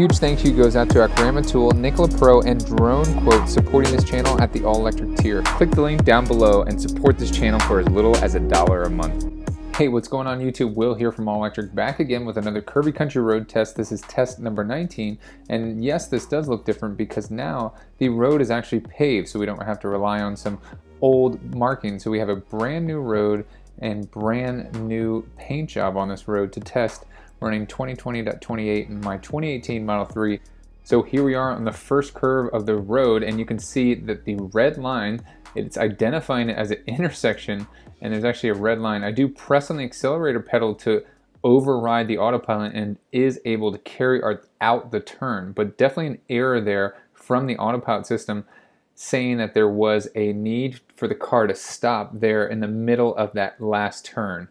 huge thank you goes out to Akrama Tool, Nikola Pro, and Drone Quote supporting this channel at the all-electric tier. Click the link down below and support this channel for as little as $1 a month. Hey, what's going on YouTube? Will here from All Electric, back again with another Curvy Country Road Test. This is test number 19, and yes, this does look different because now the road is actually paved, so we don't have to rely on some old markings. So we have a brand new road and brand new paint job on this road to test, running 2020.28 in my 2018 Model 3. So here we are on the first curve of the road, and you can see that the red line, it's identifying it as an intersection, and there's actually a red line. I do press on the accelerator pedal to override the autopilot and is able to carry out the turn, but definitely an error there from the autopilot system saying that there was a need for the car to stop there in the middle of that last turn.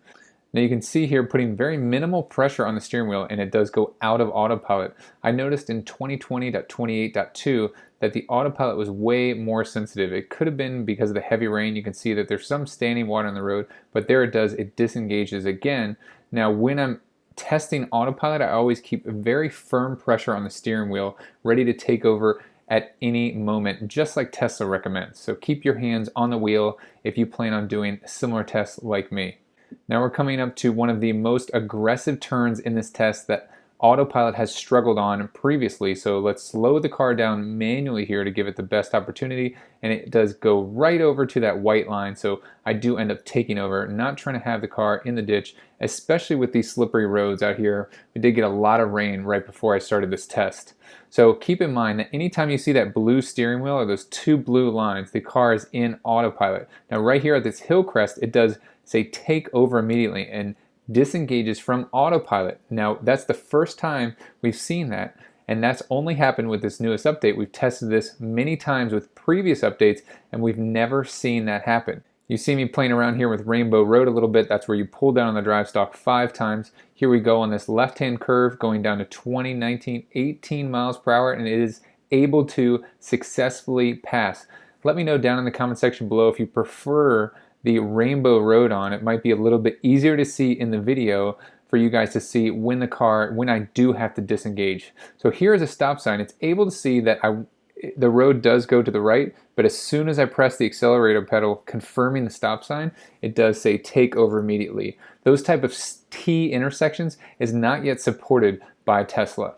Now you can see here putting very minimal pressure on the steering wheel, and it does go out of autopilot. I noticed in 2020.28.2 that the autopilot was way more sensitive. It could have been because of the heavy rain. You can see that there's some standing water on the road, but there it does, it disengages again. Now when I'm testing autopilot, I always keep very firm pressure on the steering wheel, ready to take over at any moment, just like Tesla recommends. So keep your hands on the wheel if you plan on doing similar tests like me. Now we're coming up to one of the most aggressive turns in this test that Autopilot has struggled on previously. So let's slow the car down manually here to give it the best opportunity, and it does go right over to that white line. So I do end up taking over, not trying to have the car in the ditch, especially with these slippery roads out here. We did get a lot of rain right before I started this test. So keep in mind that anytime you see that blue steering wheel or those two blue lines, the car is in autopilot. Now right here at this Hillcrest, it does say take over immediately and disengages from autopilot. Now that's the first time we've seen that, and that's only happened with this newest update. We've tested this many times with previous updates, and we've never seen that happen. You see me playing around here with Rainbow Road a little bit. That's where you pull down on the drive stalk 5 times. Here we go on this left-hand curve going down to 20, 19, 18 miles per hour, and it is able to successfully pass. Let me know down in the comment section below if you prefer the Rainbow Road on. It might be a little bit easier to see in the video for you guys to see when I do have to disengage. So here is a stop sign. It's able to see that the road does go to the right, but as soon as I press the accelerator pedal confirming the stop sign, it does say take over immediately. Those type of T intersections is not yet supported by Tesla.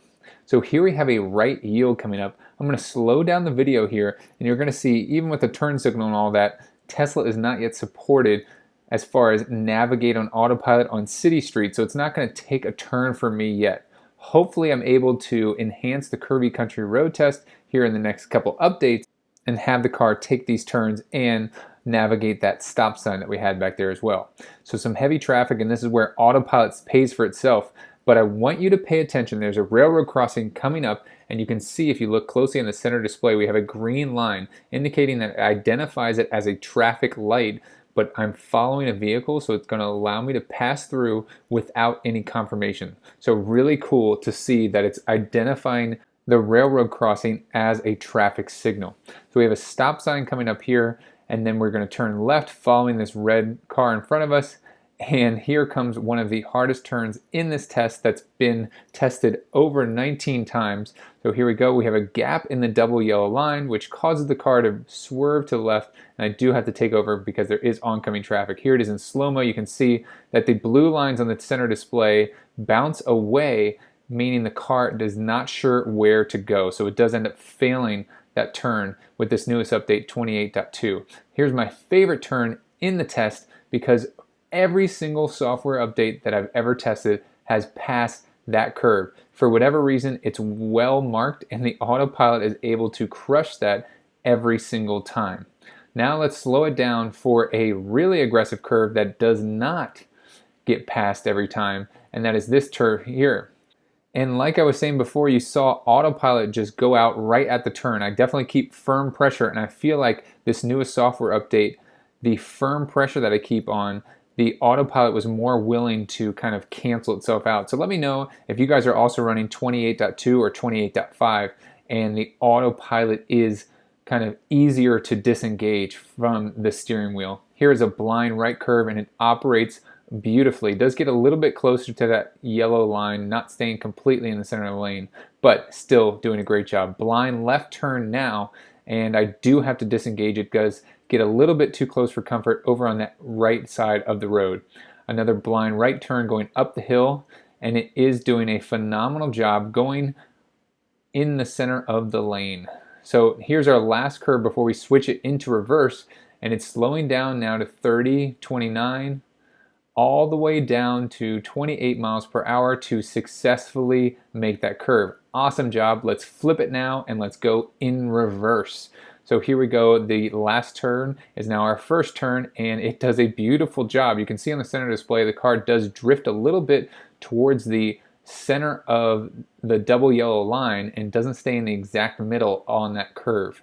So here we have a right yield coming up. I'm going to slow down the video here, and you're going to see, even with the turn signal and all that, Tesla is not yet supported as far as navigate on autopilot on city streets, so it's not going to take a turn for me yet. Hopefully I'm able to enhance the Curvy Country Road Test here in the next couple updates and have the car take these turns and navigate that stop sign that we had back there as well. So some heavy traffic, and this is where autopilot pays for itself. But I want you to pay attention. There's a railroad crossing coming up, and you can see if you look closely in the center display, we have a green line indicating that it identifies it as a traffic light, but I'm following a vehicle, so it's going to allow me to pass through without any confirmation. So really cool to see that it's identifying the railroad crossing as a traffic signal. So we have a stop sign coming up here, and then we're going to turn left following this red car in front of us. And here comes one of the hardest turns in this test that's been tested over 19 times. So here we go. We have a gap in the double yellow line, which causes the car to swerve to the left. And I do have to take over because there is oncoming traffic. Here it is in slow-mo. You can see that the blue lines on the center display bounce away, meaning the car is not sure where to go. So it does end up failing that turn with this newest update 28.2. Here's my favorite turn in the test because every single software update that I've ever tested has passed that curve. For whatever reason, it's well marked, and the autopilot is able to crush that every single time. Now let's slow it down for a really aggressive curve that does not get passed every time, and that is this turn here. And like I was saying before, you saw autopilot just go out right at the turn. I definitely keep firm pressure, and I feel like this newest software update, the firm pressure that I keep on, the autopilot was more willing to kind of cancel itself out. So let me know if you guys are also running 28.2 or 28.5 and the autopilot is kind of easier to disengage from the steering wheel. Here is a blind right curve, and it operates beautifully. It does get a little bit closer to that yellow line, not staying completely in the center of the lane, but still doing a great job. Blind left turn now, and I do have to disengage. It does get a little bit too close for comfort over on that right side of the road. Another blind right turn going up the hill, and it is doing a phenomenal job going in the center of the lane. So here's our last curve before we switch it into reverse, and it's slowing down now to 30, 29, all the way down to 28 miles per hour to successfully make that curve. Awesome job. Let's flip it now and let's go in reverse. So here we go. The last turn is now our first turn, and it does a beautiful job. You can see on the center display the car does drift a little bit towards the center of the double yellow line and doesn't stay in the exact middle on that curve.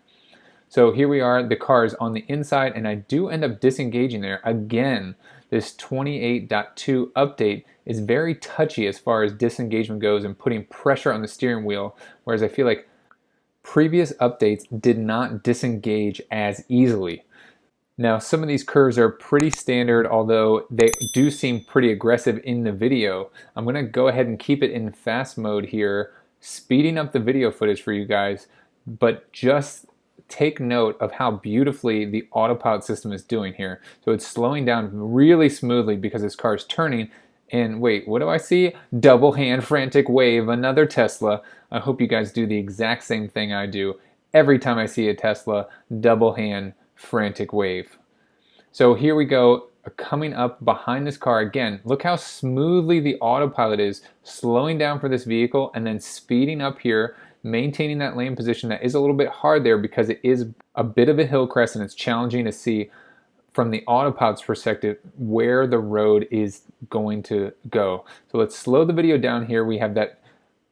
So here we are, the car is on the inside, and I do end up disengaging there. Again, this 28.2 update is very touchy as far as disengagement goes and putting pressure on the steering wheel, whereas I feel like previous updates did not disengage as easily. Now, some of these curves are pretty standard, although they do seem pretty aggressive in the video. I'm going to go ahead and keep it in fast mode here, speeding up the video footage for you guys, but just take note of how beautifully the Autopilot system is doing here. So it's slowing down really smoothly because this car is turning. And wait, what do I see? Double hand frantic wave, another Tesla. I hope you guys do the exact same thing I do. Every time I see a Tesla, double hand frantic wave. So here we go, coming up behind this car again. Look how smoothly the Autopilot is slowing down for this vehicle and then speeding up here, maintaining that lane position. That is a little bit hard there because it is a bit of a hillcrest and it's challenging to see from the Autopilot's perspective where the road is going to go. So let's slow the video down here. We have that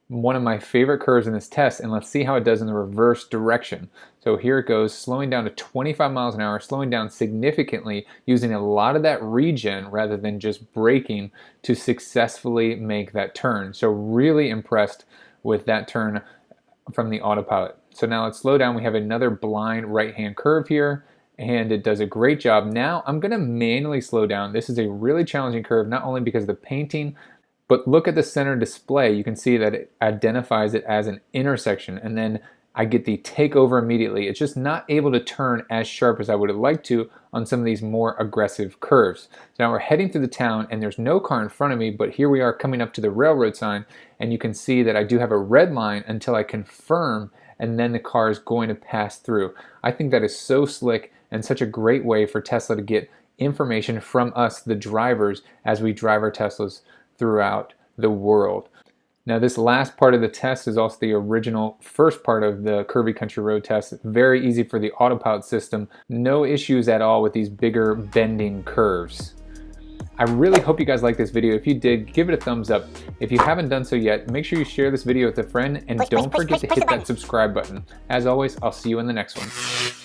one of my favorite curves in this test, and let's see how it does in the reverse direction. So here it goes, slowing down to 25 miles an hour, slowing down significantly, using a lot of that regen rather than just braking to successfully make that turn. So really impressed with that turn from the Autopilot. So now let's slow down. We have another blind right-hand curve here, and it does a great job. Now I'm going to manually slow down. This is a really challenging curve, not only because of the painting, but look at the center display. You can see that it identifies it as an intersection, and then I get the takeover immediately. It's just not able to turn as sharp as I would have liked to on some of these more aggressive curves. So now we're heading through the town, and there's no car in front of me, but here we are coming up to the railroad sign, and you can see that I do have a red line until I confirm, and then the car is going to pass through. I think that is so slick and such a great way for Tesla to get information from us, the drivers, as we drive our Teslas throughout the world. Now, this last part of the test is also the original first part of the Curvy Country Road Test. Very easy for the Autopilot system. No issues at all with these bigger bending curves. I really hope you guys liked this video. If you did, give it a thumbs up. If you haven't done so yet, make sure you share this video with a friend, and don't forget to hit that subscribe button. As always, I'll see you in the next one.